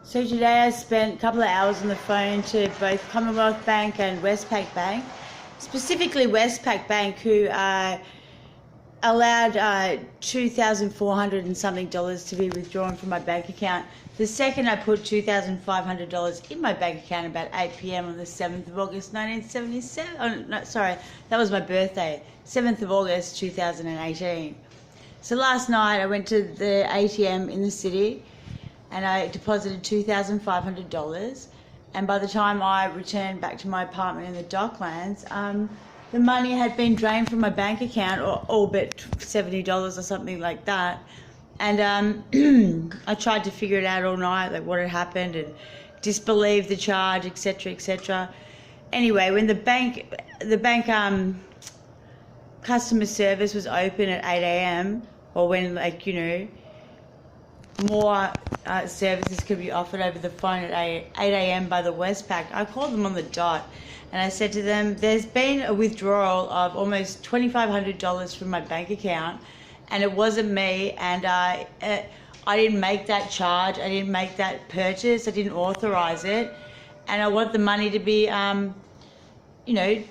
So today I spent a couple of hours on the phone to both Commonwealth Bank and Westpac Bank, specifically Westpac Bank, who allowed $2,400 and something to be withdrawn from my bank account. The second I put $2,500 in my bank account about 8 p.m. on the 7th of August 1977. Oh, no, sorry, that was my birthday, 7th of August 2018. So last night I went to the ATM in the city and I deposited $2,500, and by the time I returned back to my apartment in the Docklands, the money had been drained from my bank account, or all but $70 or something like that. And I tried to figure it out all night, like what had happened, and disbelieve the charge, etc., etc. Anyway, when the bank customer service was open at 8 a.m, or when, like, you know, more services could be offered over the phone at 8 a.m. by the Westpac, I called them on the dot and I said to them, there's been a withdrawal of almost $2,500 from my bank account, and it wasn't me, and I didn't make that charge, I didn't make that purchase, I didn't authorize it, and I want the money to be, you know,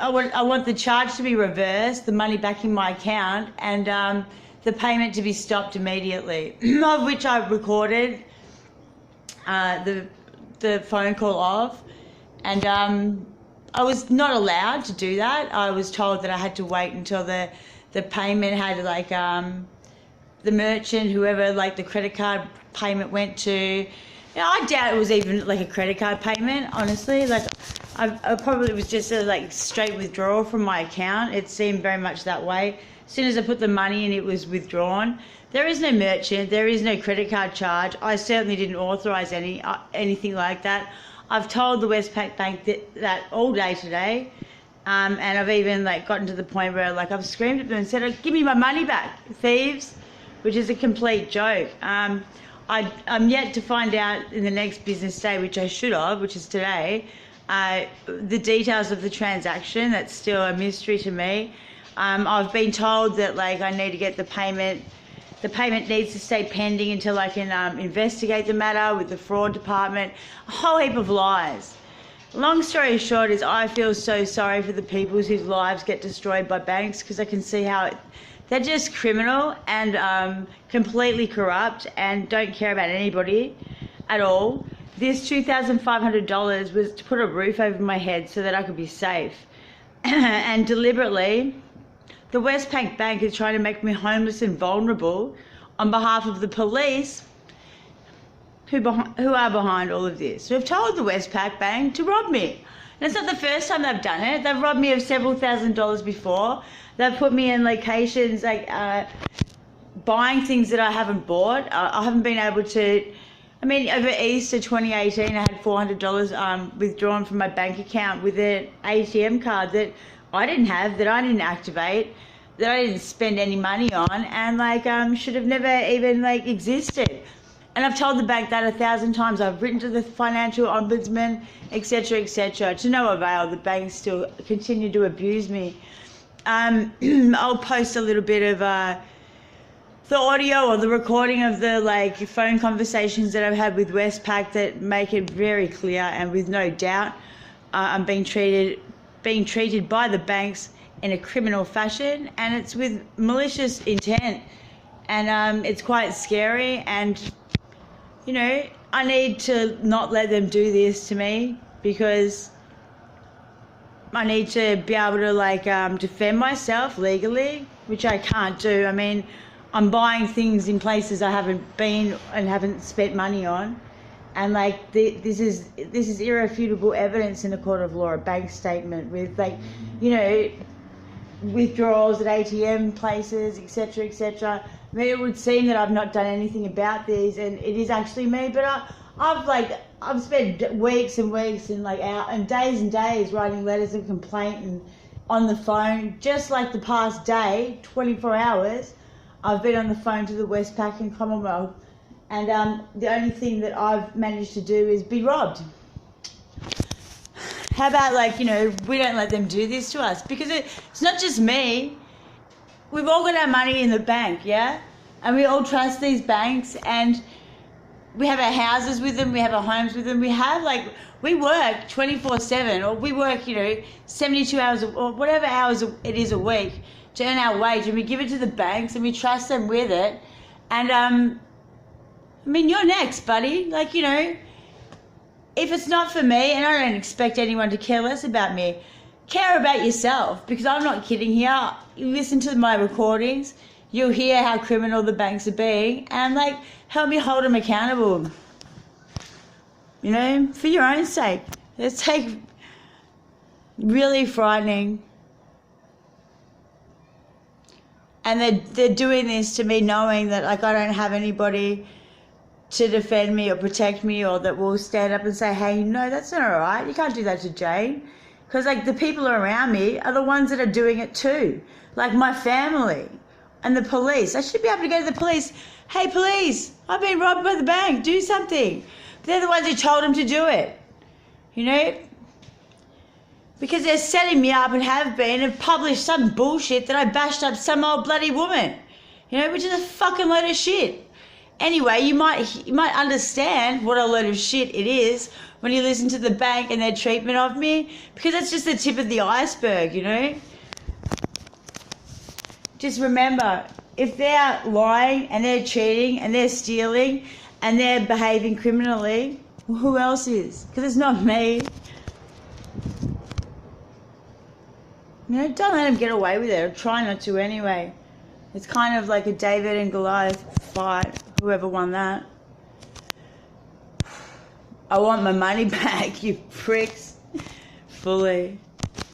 I want the charge to be reversed, the money back in my account, and the payment to be stopped immediately, of which I recorded the phone call of, and I was not allowed to do that. I was told that I had to wait until the payment had, like, the merchant, whoever, like, the credit card payment went to. You know, I doubt it was even like a credit card payment, honestly. Like, I probably was just a, like, straight withdrawal from my account. It seemed very much that way. As soon as I put the money in, it was withdrawn. There is no merchant, there is no credit card charge. I certainly didn't authorize anything like that. I've told the Westpac Bank that all day today, and I've even, like, gotten to the point where, like, I've screamed at them and said, give me my money back, thieves, which is a complete joke. I'm yet to find out in the next business day, which I should have, which is today, the details of the transaction. That's still a mystery to me. I've been told that, like, I need to get the payment needs to stay pending until I can investigate the matter with the fraud department. A whole heap of lies. Long story short is, I feel so sorry for the people whose lives get destroyed by banks, because I can see how they're just criminal and completely corrupt and don't care about anybody at all. This $2,500 was to put a roof over my head so that I could be safe. And deliberately, the Westpac Bank is trying to make me homeless and vulnerable on behalf of the police, who are behind all of this. Who have told the Westpac Bank to rob me. And it's not the first time they've done it. They've robbed me of several $1,000s before. They've put me in locations, like, buying things that I haven't bought. I haven't been able to. I mean, over Easter 2018, I had $400 withdrawn from my bank account with an ATM card that I didn't have, that I didn't activate, that I didn't spend any money on, and, like, should have never even, like, existed. And I've told the bank that 1,000 times. I've written to the financial ombudsman, etc., etc. To no avail. The banks still continue to abuse me. I'll post a little bit of the audio or the recording of the, like, phone conversations that I've had with Westpac that make it very clear, and with no doubt I'm being treated by the banks in a criminal fashion, and it's with malicious intent, and it's quite scary. And, you know, I need to not let them do this to me, because I need to be able to, like, defend myself legally, which I can't do. I mean, I'm buying things in places I haven't been and haven't spent money on, and, like, this is irrefutable evidence in a court of law, a bank statement with, like, you know, withdrawals at ATM places, etc., etc. I mean, it would seem that I've not done anything about these, and it is actually me. But I've spent weeks and weeks and, like, and days writing letters of complaint and on the phone. Just like the past day, 24 hours, I've been on the phone to the Westpac and Commonwealth, and the only thing that I've managed to do is be robbed. How about, like, you know, we don't let them do this to us, because it's not just me. We've all got our money in the bank, yeah? And we all trust these banks, and we have our houses with them, we have our homes with them, we work 24/7, or we work, 72 hours or whatever hours it is a week to earn our wage, and we give it to the banks and we trust them with it. And you're next, buddy. If it's not for me, and I don't expect anyone to care less about me, care about yourself, because I'm not kidding here. You listen to my recordings, you'll hear how criminal the banks are being, and help me hold them accountable. For your own sake. It's really frightening. And they're doing this to me knowing that I don't have anybody to defend me or protect me, or that will stand up and say, hey, no, that's not all right. You can't do that to Jane. Because the people around me are the ones that are doing it too. My family and the police. I should be able to go to the police. Hey, police, I've been robbed by the bank. Do something. They're the ones who told them to do it. Because they're setting me up, and have been, and published some bullshit that I bashed up some old bloody woman. Which is a fucking load of shit. Anyway, you might understand what a load of shit it is when you listen to the bank and their treatment of me, because that's just the tip of the iceberg, Just remember, if they're lying and they're cheating and they're stealing and they're behaving criminally, well, who else is? Because it's not me. Don't let them get away with it, or try not to anyway. It's kind of like a David and Goliath fight, whoever won that. I want my money back, you pricks. Fully.